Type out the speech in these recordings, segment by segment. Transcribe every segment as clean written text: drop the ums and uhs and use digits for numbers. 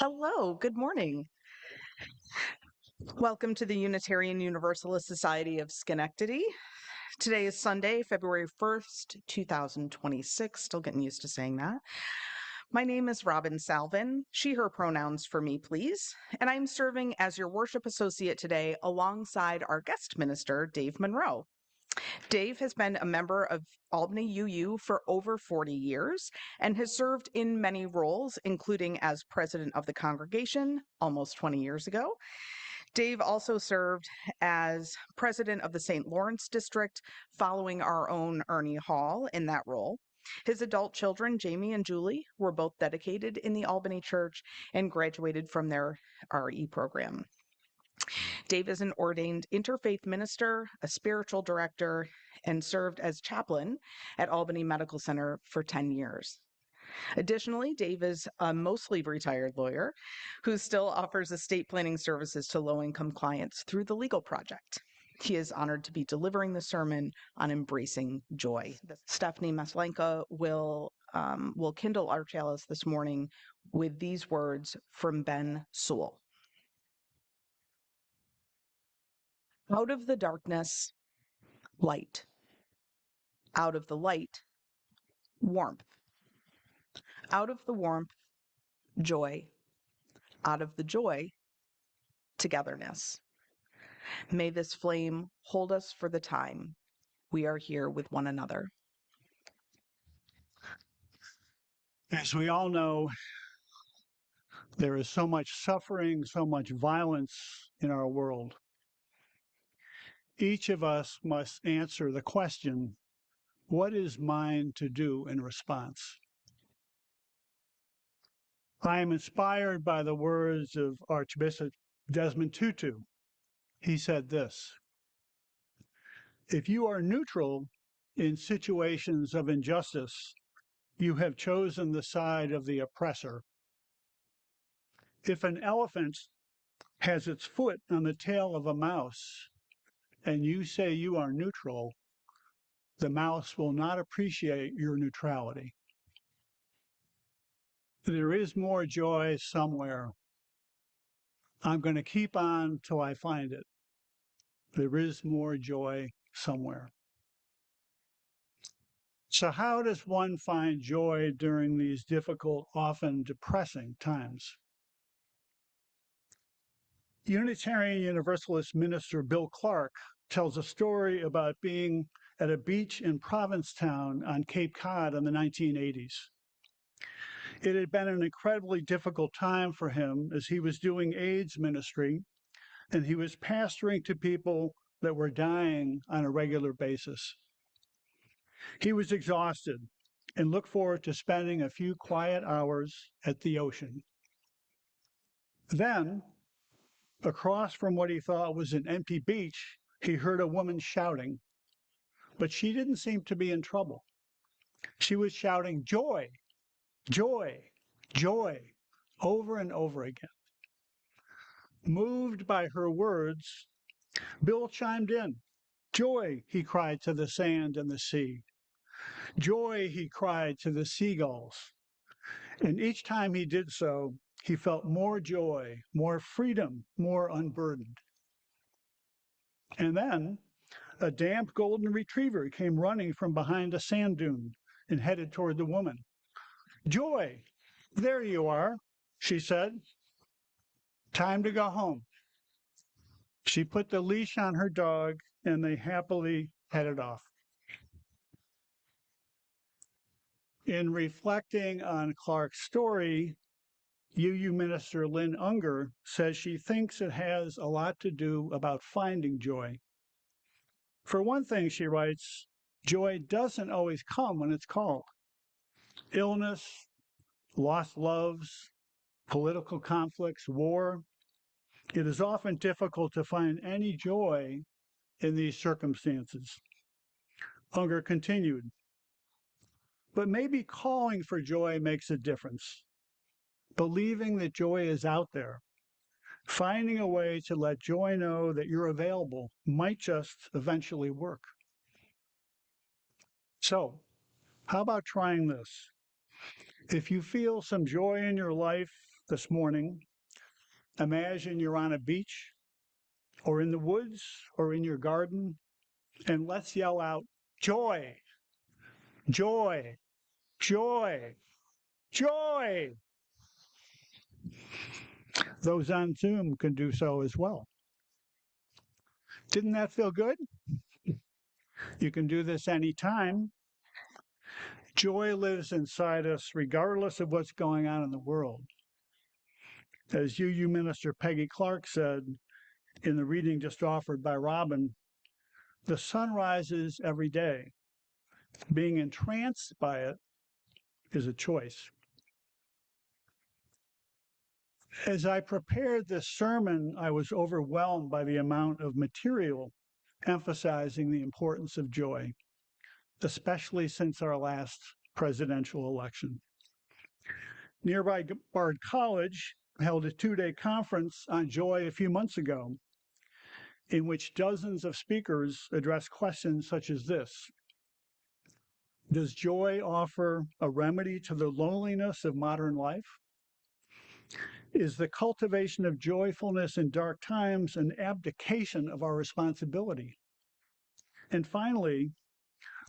Hello, good morning. Welcome to the Unitarian Universalist Society of Schenectady. Today is Sunday, February 1st, 2026. Still getting used to saying that. My name is Robyn Salvin, she, her pronouns for me, please. And I'm serving as your worship associate today alongside our guest minister, Dave Monroe. Dave has been a member of Albany UU for over 40 years and has served in many roles, including as president of the congregation almost 20 years ago. Dave also served as president of the St. Lawrence District, following our own Ernie Hall in that role. His adult children, Jamie and Julie, were both dedicated in the Albany Church and graduated from their RE program. Dave is an ordained interfaith minister, a spiritual director, and served as chaplain at Albany Medical Center for 10 years. Additionally, Dave is a mostly retired lawyer who still offers estate planning services to low-income clients through the Legal Project. He is honored to be delivering the sermon on embracing joy. Stephanie Maslenka will kindle our chalice this morning with these words from Ben Sewell. Out of the darkness, light. Out of the light, warmth. Out of the warmth, joy. Out of the joy, togetherness. May this flame hold us for the time we are here with one another. As we all know, there is so much suffering, so much violence in our world. Each of us must answer the question, what is mine to do in response? I am inspired by the words of Archbishop Desmond Tutu. He said this, if you are neutral in situations of injustice, you have chosen the side of the oppressor. If an elephant has its foot on the tail of a mouse, and you say you are neutral, the mouse will not appreciate your neutrality. There is more joy somewhere. I'm going to keep on till I find it. There is more joy somewhere. So how does one find joy during these difficult, often depressing times? Unitarian Universalist minister Bill Clark tells a story about being at a beach in Provincetown on Cape Cod in the 1980s. It had been an incredibly difficult time for him as he was doing AIDS ministry, and he was pastoring to people that were dying on a regular basis. He was exhausted and looked forward to spending a few quiet hours at the ocean. Then, across from what he thought was an empty beach, he heard a woman shouting, but she didn't seem to be in trouble. She was shouting, joy, joy, joy, over and over again. Moved by her words, Bill chimed in. Joy, he cried to the sand and the sea. Joy, he cried to the seagulls. And each time he did so, he felt more joy, more freedom, more unburdened. And then a damp golden retriever came running from behind a sand dune and headed toward the woman. Joy, there you are, she said. Time to go home. She put the leash on her dog and they happily headed off. In reflecting on Clark's story, UU minister Lynn Unger says she thinks it has a lot to do about finding joy. For one thing, she writes, joy doesn't always come when it's called. Illness, lost loves, political conflicts, war. It is often difficult to find any joy in these circumstances. Unger continued, but maybe calling for joy makes a difference. Believing that joy is out there, finding a way to let joy know that you're available might just eventually work. So, how about trying this? If you feel some joy in your life this morning, imagine you're on a beach or in the woods or in your garden, and let's yell out, joy, joy, joy, joy. Those on Zoom can do so as well. Didn't that feel good? You can do this anytime. Joy lives inside us regardless of what's going on in the world. As UU Minister Peggy Clark said in the reading just offered by Robyn, the sun rises every day. Being entranced by it is a choice. As I prepared this sermon, I was overwhelmed by the amount of material emphasizing the importance of joy, especially since our last presidential election. Nearby Bard College held a two-day conference on joy a few months ago, in which dozens of speakers addressed questions such as this. Does joy offer a remedy to the loneliness of modern life? Is the cultivation of joyfulness in dark times an abdication of our responsibility? And finally,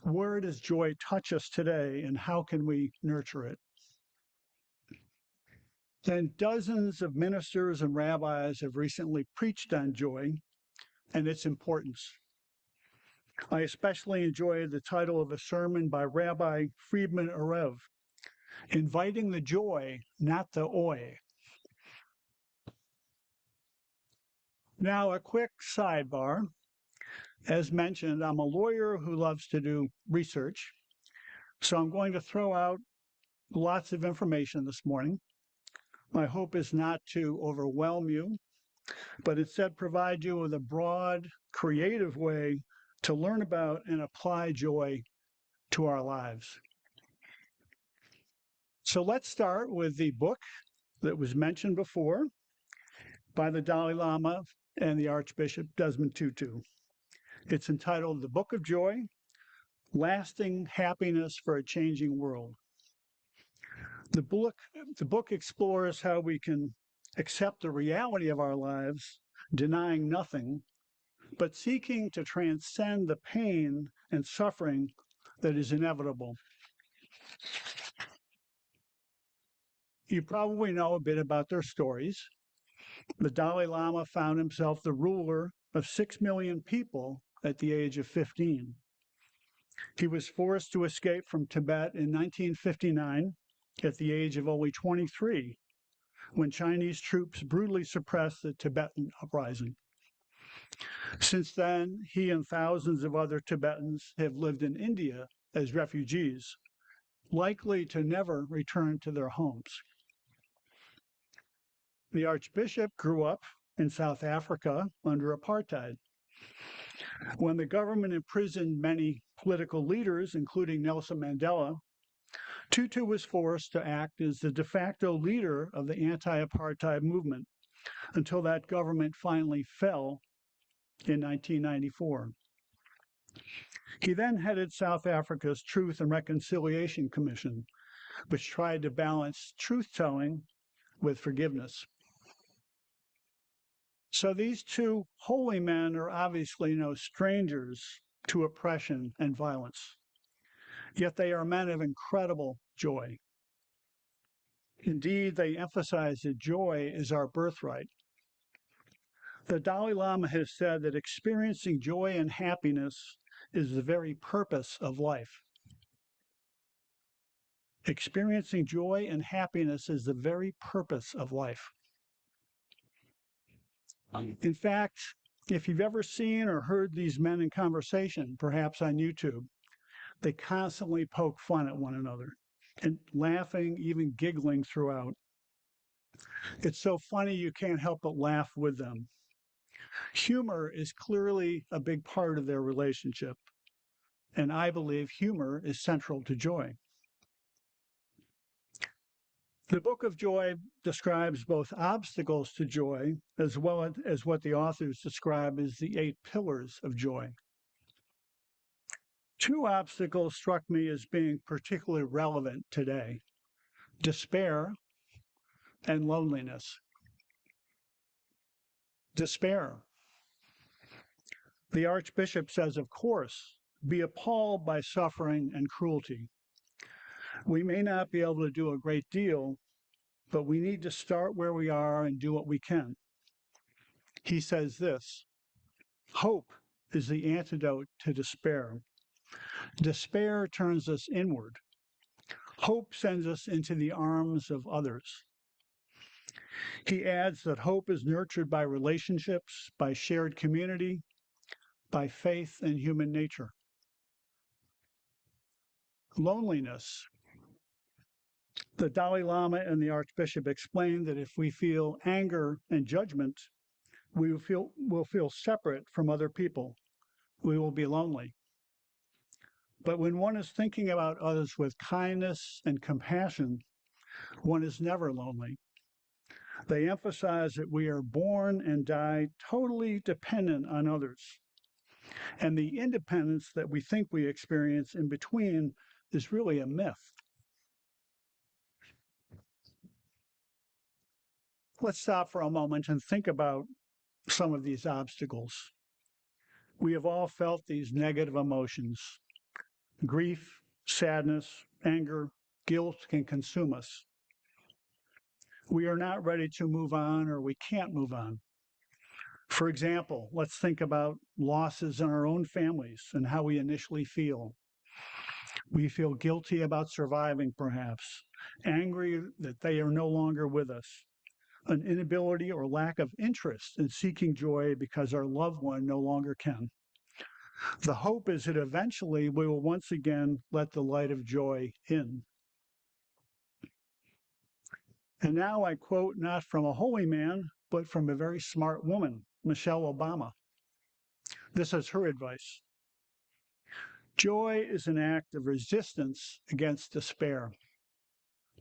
where does joy touch us today, and how can we nurture it? And dozens of ministers and rabbis have recently preached on joy and its importance. I especially enjoyed the title of a sermon by Rabbi Friedman Erev, Inviting the Joy, Not the Oi. Now, a quick sidebar. As mentioned, I'm a lawyer who loves to do research, so I'm going to throw out lots of information this morning. My hope is not to overwhelm you, but instead provide you with a broad, creative way to learn about and apply joy to our lives. So let's start with the book that was mentioned before by the Dalai Lama and the Archbishop Desmond Tutu. It's entitled The Book of Joy, Lasting Happiness for a Changing World. The book explores how we can accept the reality of our lives, denying nothing, but seeking to transcend the pain and suffering that is inevitable. You probably know a bit about their stories. The Dalai Lama found himself the ruler of 6 million people at the age of 15. He was forced to escape from Tibet in 1959 at the age of only 23, when Chinese troops brutally suppressed the Tibetan uprising. Since then, he and thousands of other Tibetans have lived in India as refugees, likely to never return to their homes. The Archbishop grew up in South Africa under apartheid. When the government imprisoned many political leaders, including Nelson Mandela, Tutu was forced to act as the de facto leader of the anti-apartheid movement until that government finally fell in 1994. He then headed South Africa's Truth and Reconciliation Commission, which tried to balance truth-telling with forgiveness. So these two holy men are obviously no strangers to oppression and violence, yet they are men of incredible joy. Indeed, they emphasize that joy is our birthright. The Dalai Lama has said that experiencing joy and happiness is the very purpose of life. Experiencing joy and happiness is the very purpose of life. In fact, if you've ever seen or heard these men in conversation, perhaps on YouTube, they constantly poke fun at one another and laughing, even giggling throughout. It's so funny you can't help but laugh with them. Humor is clearly a big part of their relationship, and I believe humor is central to joy. The Book of Joy describes both obstacles to joy as well as what the authors describe as the 8 pillars of joy. 2 obstacles struck me as being particularly relevant today: despair and loneliness. Despair. The Archbishop says, of course, be appalled by suffering and cruelty. We may not be able to do a great deal, but we need to start where we are and do what we can. He says this, hope is the antidote to despair. Despair turns us inward. Hope sends us into the arms of others. He adds that hope is nurtured by relationships, by shared community, by faith in human nature. Loneliness. The Dalai Lama and the Archbishop explained that if we feel anger and judgment, we will feel separate from other people. We will be lonely. But when one is thinking about others with kindness and compassion, one is never lonely. They emphasize that we are born and die totally dependent on others. And the independence that we think we experience in between is really a myth. Let's stop for a moment and think about some of these obstacles. We have all felt these negative emotions. Grief, sadness, anger, guilt can consume us. We are not ready to move on, or we can't move on. For example, let's think about losses in our own families and how we initially feel. We feel guilty about surviving, perhaps, angry that they are no longer with us, an inability or lack of interest in seeking joy because our loved one no longer can. The hope is that eventually we will once again let the light of joy in. And now I quote not from a holy man, but from a very smart woman, Michelle Obama. This is her advice. Joy is an act of resistance against despair.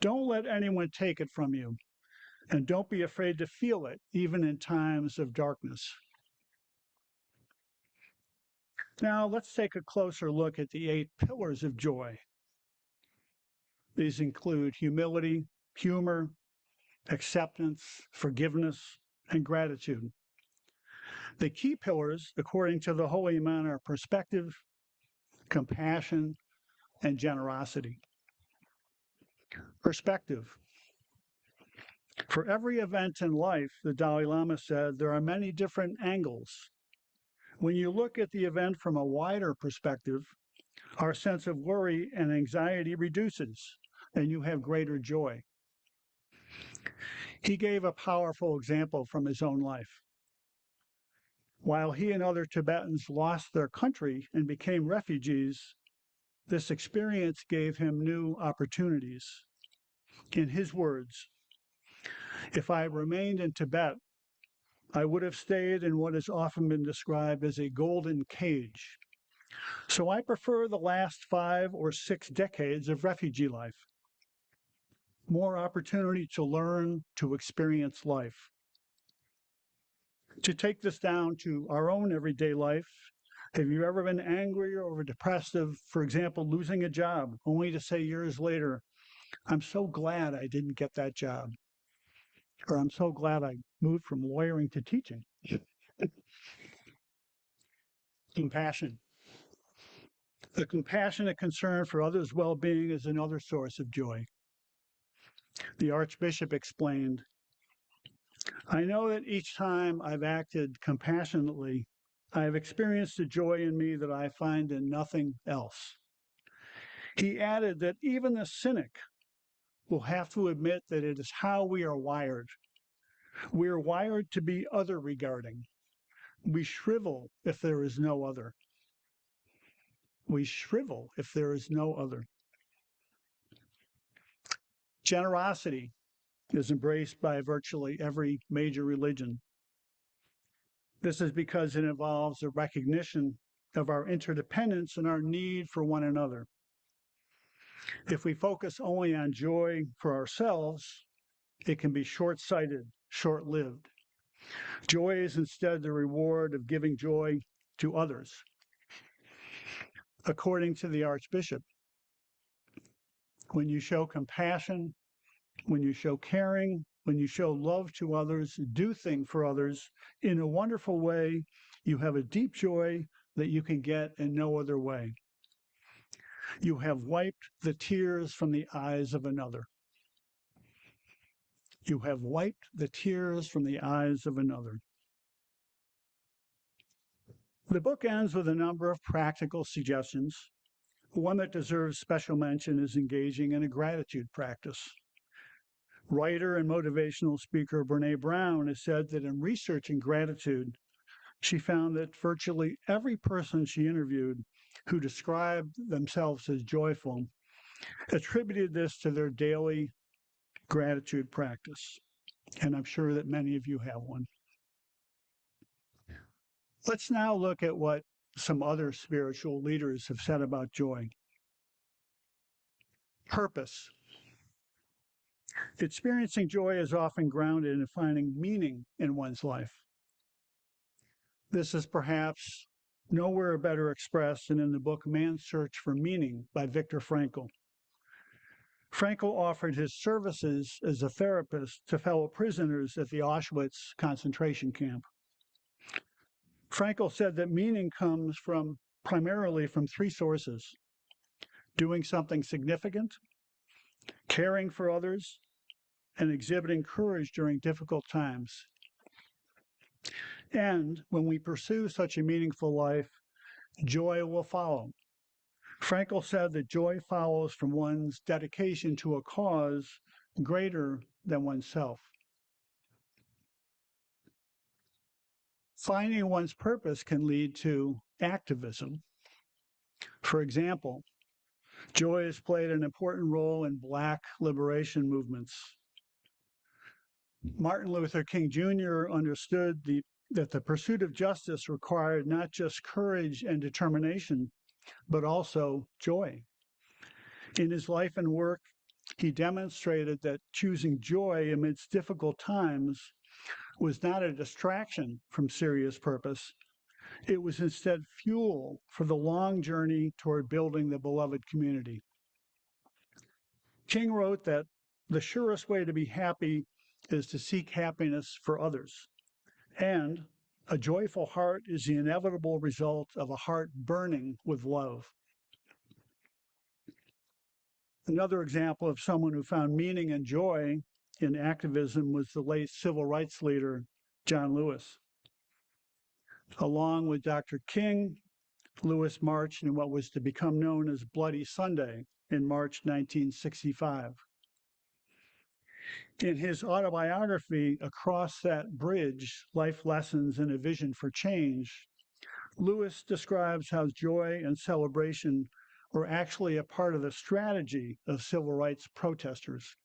Don't let anyone take it from you, and don't be afraid to feel it, even in times of darkness. Now, let's take a closer look at the 8 pillars of joy. These include humility, humor, acceptance, forgiveness, and gratitude. The key pillars, according to the holy man, are perspective, compassion, and generosity. Perspective. For every event in life, the Dalai Lama said, there are many different angles. When you look at the event from a wider perspective, our sense of worry and anxiety reduces, and you have greater joy. He gave a powerful example from his own life. While he and other Tibetans lost their country and became refugees, this experience gave him new opportunities. In his words, if I remained in Tibet, I would have stayed in what has often been described as a golden cage. So I prefer the last 5 or 6 decades of refugee life. More opportunity to learn, to experience life. To take this down to our own everyday life, have you ever been angry or depressed of, for example, losing a job, only to say years later, I'm so glad I didn't get that job, or I'm so glad I moved from lawyering to teaching? Compassion. The compassionate concern for others' well-being is another source of joy. The Archbishop explained, I know that each time I've acted compassionately, I have experienced a joy in me that I find in nothing else. He added that even the cynic will have to admit that it is how we are wired. We are wired to be other-regarding. We shrivel if there is no other. We shrivel if there is no other. Generosity is embraced by virtually every major religion. This is because it involves a recognition of our interdependence and our need for one another. If we focus only on joy for ourselves, it can be short-sighted, short-lived. Joy is instead the reward of giving joy to others. According to the Archbishop, when you show compassion, when you show caring, when you show love to others, do things for others in a wonderful way, you have a deep joy that you can get in no other way. You have wiped the tears from the eyes of another. You have wiped the tears from the eyes of another. The book ends with a number of practical suggestions. One that deserves special mention is engaging in a gratitude practice. Writer and motivational speaker Brene Brown has said that in researching gratitude, she found that virtually every person she interviewed who described themselves as joyful attributed this to their daily gratitude practice. And I'm sure that many of you have one. Let's now look at what some other spiritual leaders have said about joy. Purpose. Experiencing joy is often grounded in finding meaning in one's life. This is perhaps nowhere better expressed than in the book Man's Search for Meaning by Viktor Frankl. Frankl offered his services as a therapist to fellow prisoners at the Auschwitz concentration camp. Frankl said that meaning comes primarily from three sources: doing something significant, caring for others, and exhibiting courage during difficult times. And when we pursue such a meaningful life, joy will follow. Frankl said that joy follows from one's dedication to a cause greater than oneself. Finding one's purpose can lead to activism. For example, joy has played an important role in Black liberation movements. Martin Luther King Jr. understood that the pursuit of justice required not just courage and determination, but also joy. In his life and work, he demonstrated that choosing joy amidst difficult times was not a distraction from serious purpose. It was instead fuel for the long journey toward building the beloved community. King wrote that the surest way to be happy is to seek happiness for others. And a joyful heart is the inevitable result of a heart burning with love. Another example of someone who found meaning and joy in activism was the late civil rights leader, John Lewis. Along with Dr. King, Lewis marched in what was to become known as Bloody Sunday in March 1965. In his autobiography, Across That Bridge, Life Lessons and a Vision for Change, Lewis describes how joy and celebration were actually a part of the strategy of civil rights protesters.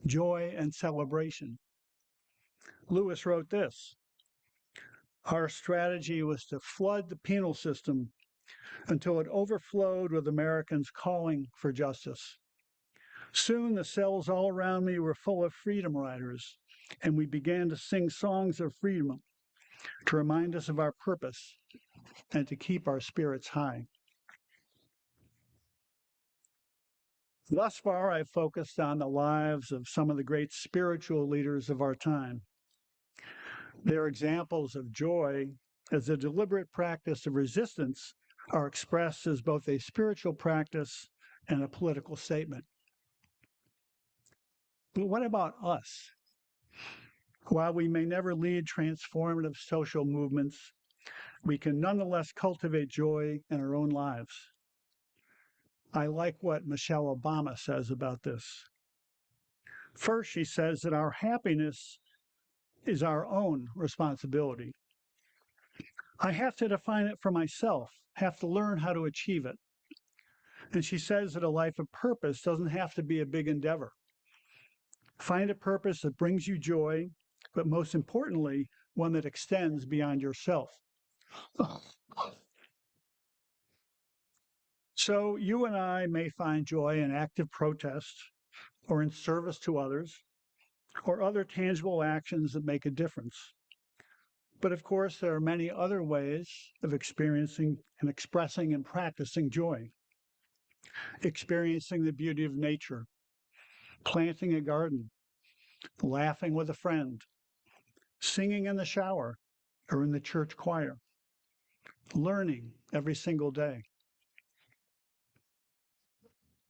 Joy and celebration. Lewis wrote this: "Our strategy was to flood the penal system until it overflowed with Americans calling for justice. Soon the cells all around me were full of freedom riders, and we began to sing songs of freedom to remind us of our purpose and to keep our spirits high." Thus far, I've focused on the lives of some of the great spiritual leaders of our time. Their examples of joy as a deliberate practice of resistance are expressed as both a spiritual practice and a political statement. But what about us? While we may never lead transformative social movements, we can nonetheless cultivate joy in our own lives. I like what Michelle Obama says about this. First, she says that our happiness is our own responsibility. I have to define it for myself, have to learn how to achieve it. And she says that a life of purpose doesn't have to be a big endeavor. Find a purpose that brings you joy, but most importantly, one that extends beyond yourself. So you and I may find joy in active protest or in service to others or other tangible actions that make a difference. But of course, there are many other ways of experiencing and expressing and practicing joy. Experiencing the beauty of nature, planting a garden, laughing with a friend, singing in the shower or in the church choir, learning every single day.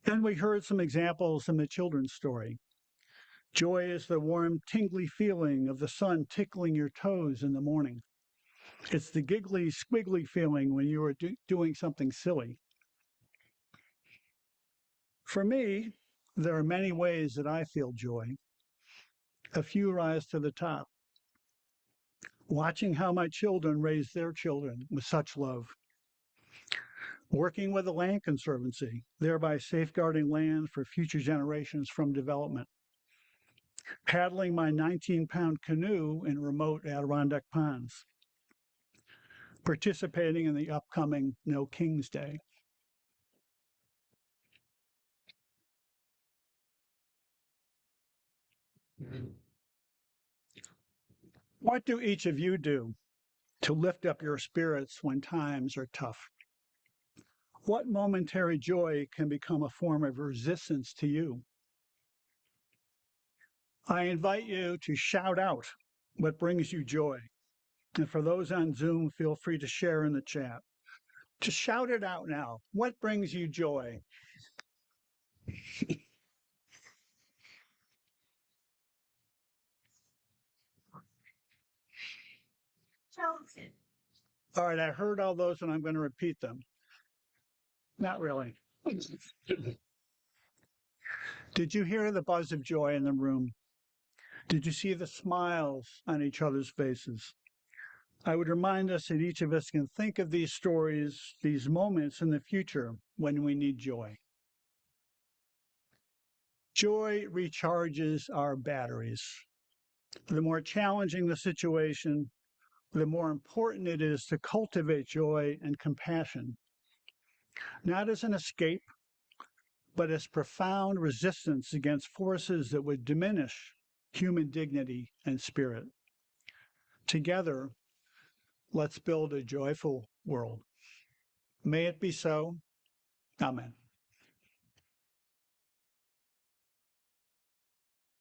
And we heard some examples in the children's story. Joy is the warm, tingly feeling of the sun tickling your toes in the morning. It's the giggly, squiggly feeling when you are doing something silly. For me, there are many ways that I feel joy. A few rise to the top. Watching how my children raise their children with such love. Working with the Land Conservancy, thereby safeguarding land for future generations from development. Paddling my 19-pound canoe in remote Adirondack ponds. Participating in the upcoming No King's Day. What do each of you do to lift up your spirits when times are tough? What momentary joy can become a form of resistance to you? I invite you to shout out what brings you joy. And for those on Zoom, feel free to share in the chat. Just shout it out now. What brings you joy? All right, I heard all those and I'm going to repeat them. Not really. Did you hear the buzz of joy in the room? Did you see the smiles on each other's faces? I would remind us that each of us can think of these stories, these moments in the future when we need joy. Joy recharges our batteries. The more challenging the situation, the more important it is to cultivate joy and compassion, not as an escape, but as profound resistance against forces that would diminish human dignity and spirit. Together, let's build a joyful world. May it be so. Amen.